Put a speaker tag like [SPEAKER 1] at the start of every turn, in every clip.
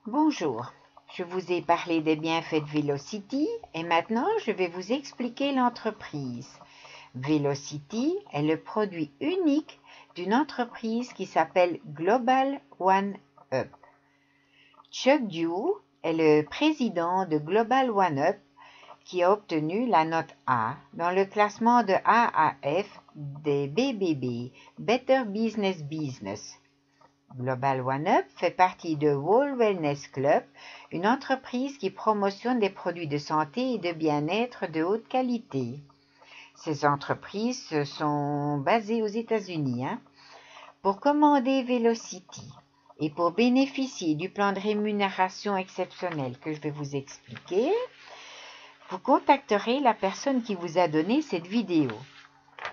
[SPEAKER 1] Bonjour, je vous ai parlé des bienfaits de Velocity et maintenant je vais vous expliquer l'entreprise. Velocity est le produit unique d'une entreprise qui s'appelle Global One Up. Chuck Dew est le président de Global One Up qui a obtenu la note A dans le classement de A à F des BBB, Better Business Business. Global One Up fait partie de World Wellness Club, une entreprise qui promotionne des produits de santé et de bien-être de haute qualité. Ces entreprises sont basées aux États-Unis. Pour commander Velocity et pour bénéficier du plan de rémunération exceptionnel que je vais vous expliquer, vous contacterez la personne qui vous a donné cette vidéo.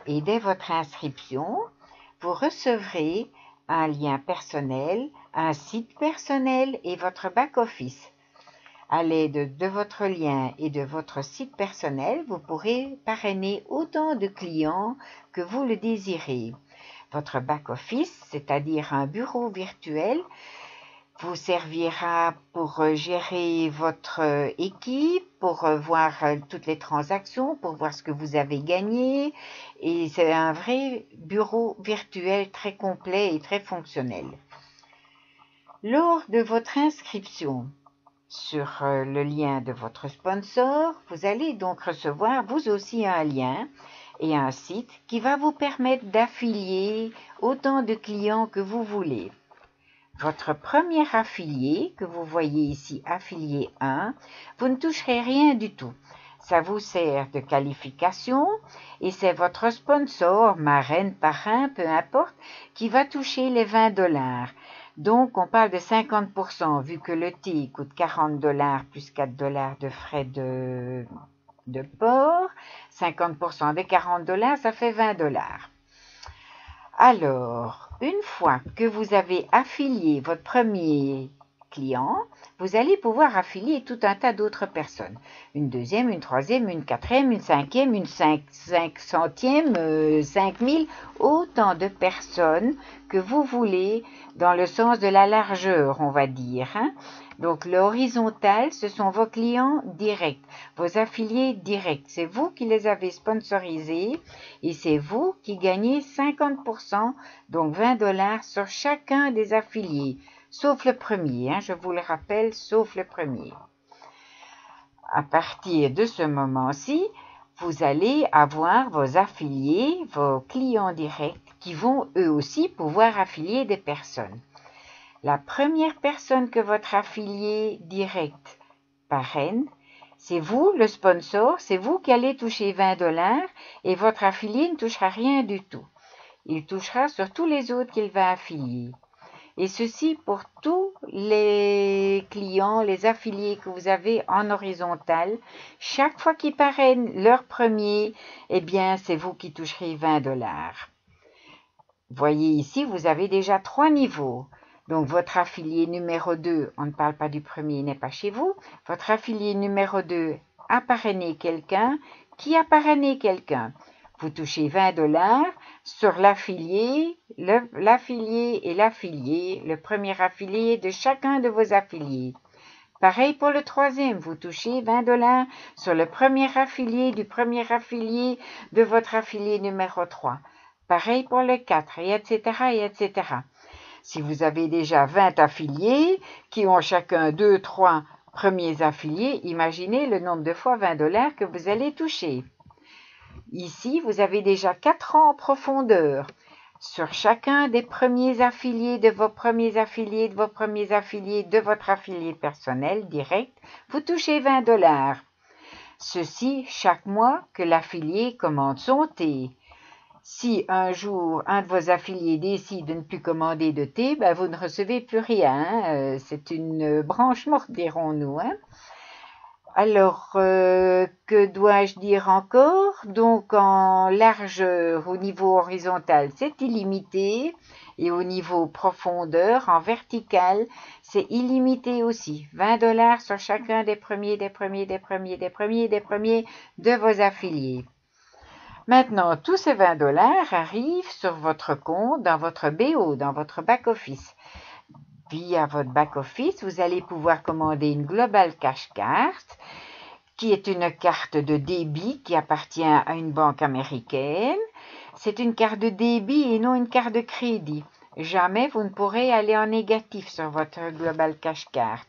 [SPEAKER 1] Et dès votre inscription, vous recevrez un lien personnel, un site personnel et votre back-office. À l'aide de votre lien et de votre site personnel, vous pourrez parrainer autant de clients que vous le désirez. Votre back-office, c'est-à-dire un bureau virtuel, vous servira pour gérer votre équipe, pour voir toutes les transactions, pour voir ce que vous avez gagné. Et c'est un vrai bureau virtuel très complet et très fonctionnel. Lors de votre inscription sur le lien de votre sponsor, vous allez donc recevoir vous aussi un lien et un site qui va vous permettre d'affilier autant de clients que vous voulez. Votre premier affilié, que vous voyez ici, affilié 1, vous ne toucherez rien du tout. Ça vous sert de qualification et c'est votre sponsor, marraine, parrain, peu importe, qui va toucher les 20 $. Donc, on parle de 50% vu que le thé coûte 40 $ plus 4 $ de frais de port. 50% de 40 $, ça fait 20 $. Alors, une fois que vous avez affilié votre premier client, vous allez pouvoir affilier tout un tas d'autres personnes. Une deuxième, une troisième, une quatrième, une cinquième, une 500e, 5000, autant de personnes que vous voulez dans le sens de la largeur, on va dire. Donc, l'horizontal, ce sont vos clients directs, vos affiliés directs. C'est vous qui les avez sponsorisés et c'est vous qui gagnez 50%, donc 20 $ sur chacun des affiliés, sauf le premier, je vous le rappelle, sauf le premier. À partir de ce moment-ci, vous allez avoir vos affiliés, vos clients directs qui vont eux aussi pouvoir affilier des personnes. La première personne que votre affilié direct parraine, c'est vous, le sponsor, c'est vous qui allez toucher 20 $ et votre affilié ne touchera rien du tout. Il touchera sur tous les autres qu'il va affilier. Et ceci pour tous les clients, les affiliés que vous avez en horizontal. Chaque fois qu'ils parrainent leur premier, eh bien, c'est vous qui toucherez 20 $. Voyez ici, vous avez déjà 3 niveaux. Donc, votre affilié numéro 2, on ne parle pas du premier, il n'est pas chez vous. Votre affilié numéro 2 a parrainé quelqu'un. Qui a parrainé quelqu'un? Vous touchez 20 $ sur l'affilié, l'affilié et l'affilié, le premier affilié de chacun de vos affiliés. Pareil pour le troisième, vous touchez 20 $ sur le premier affilié du premier affilié de votre affilié numéro 3. Pareil pour le 4, et etc., et etc. Si vous avez déjà 20 affiliés qui ont chacun 2, 3 premiers affiliés, imaginez le nombre de fois 20 $ que vous allez toucher. Ici, vous avez déjà 4 ans en profondeur. Sur chacun des premiers affiliés, de vos premiers affiliés, de vos premiers affiliés, de votre affilié personnel direct, vous touchez 20 $. Ceci chaque mois que l'affilié commande son thé. Si un jour, un de vos affiliés décide de ne plus commander de thé, vous ne recevez plus rien. C'est une branche morte, dirons-nous. Alors, que dois-je dire encore? Donc, en largeur, au niveau horizontal, c'est illimité. Et au niveau profondeur, en vertical, c'est illimité aussi. 20 $ sur chacun des premiers de vos affiliés. Maintenant, tous ces 20 $ arrivent sur votre compte, dans votre BO, dans votre back-office. via votre back-office, vous allez pouvoir commander une Global Cash Card, qui est une carte de débit qui appartient à une banque américaine. C'est une carte de débit et non une carte de crédit. Jamais vous ne pourrez aller en négatif sur votre Global Cash Card.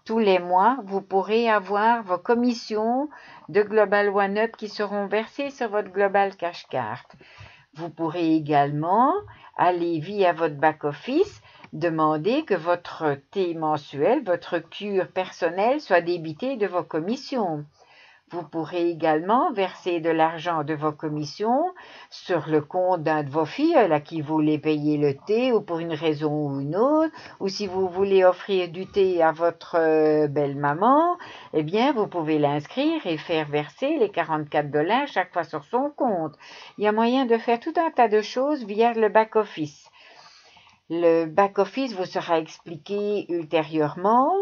[SPEAKER 1] Tous les mois, vous pourrez avoir vos commissions de Global One-Up qui seront versées sur votre Global Cash Card. Vous pourrez également aller via votre back-office demander que votre T mensuel, votre cure personnelle soit débité de vos commissions. Vous pourrez également verser de l'argent de vos commissions sur le compte d'un de vos filleuls à qui vous voulez payer le thé ou pour une raison ou une autre, ou si vous voulez offrir du thé à votre belle-maman, eh bien, vous pouvez l'inscrire et faire verser les 44 $ chaque fois sur son compte. Il y a moyen de faire tout un tas de choses via le back-office. Le back-office vous sera expliqué ultérieurement.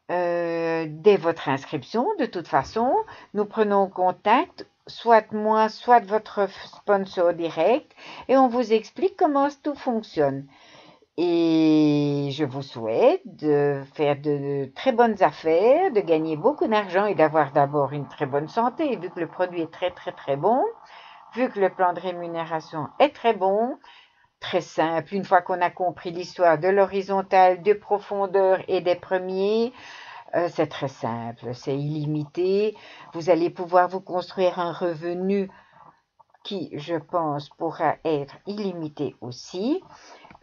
[SPEAKER 1] Dès votre inscription, de toute façon, nous prenons contact, soit moi, soit votre sponsor direct, et on vous explique comment tout fonctionne. Et je vous souhaite de faire de très bonnes affaires, de gagner beaucoup d'argent et d'avoir d'abord une très bonne santé, vu que le produit est très très très bon, vu que le plan de rémunération est très bon, très simple. Une fois qu'on a compris l'histoire de l'horizontale, de profondeur et des premiers, c'est très simple, c'est illimité. Vous allez pouvoir vous construire un revenu qui, je pense, pourra être illimité aussi.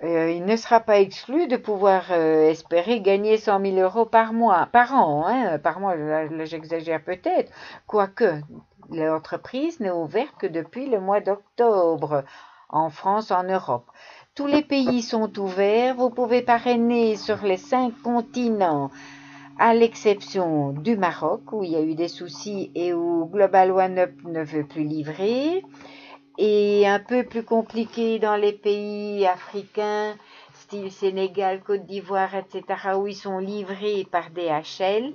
[SPEAKER 1] Il ne sera pas exclu de pouvoir espérer gagner 100 000 € par mois, par an. Par mois, là, j'exagère peut-être. Quoique, l'entreprise n'est ouverte que depuis le mois d'octobre, en France, en Europe. Tous les pays sont ouverts. Vous pouvez parrainer sur les 5 continents, à l'exception du Maroc, où il y a eu des soucis et où Global One-Up ne veut plus livrer, et un peu plus compliqué dans les pays africains, style Sénégal, Côte d'Ivoire, etc., où ils sont livrés par DHL.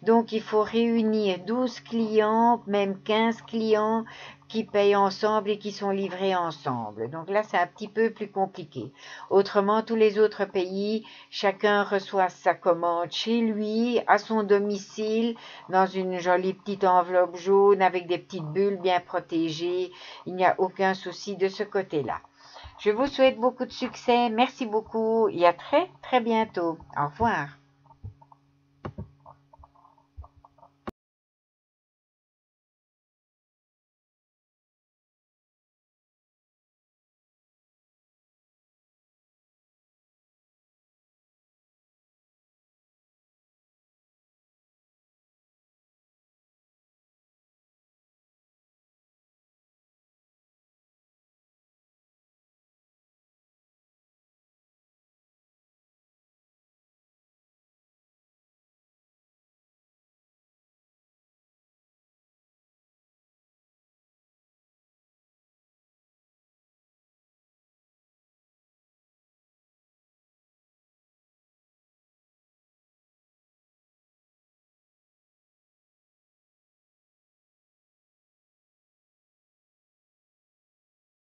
[SPEAKER 1] Donc, il faut réunir 12 clients, même 15 clients qui payent ensemble et qui sont livrés ensemble. Donc là, c'est un petit peu plus compliqué. Autrement, tous les autres pays, chacun reçoit sa commande chez lui, à son domicile, dans une jolie petite enveloppe jaune avec des petites bulles bien protégées. Il n'y a aucun souci de ce côté-là. Je vous souhaite beaucoup de succès. Merci beaucoup et à très très bientôt. Au revoir.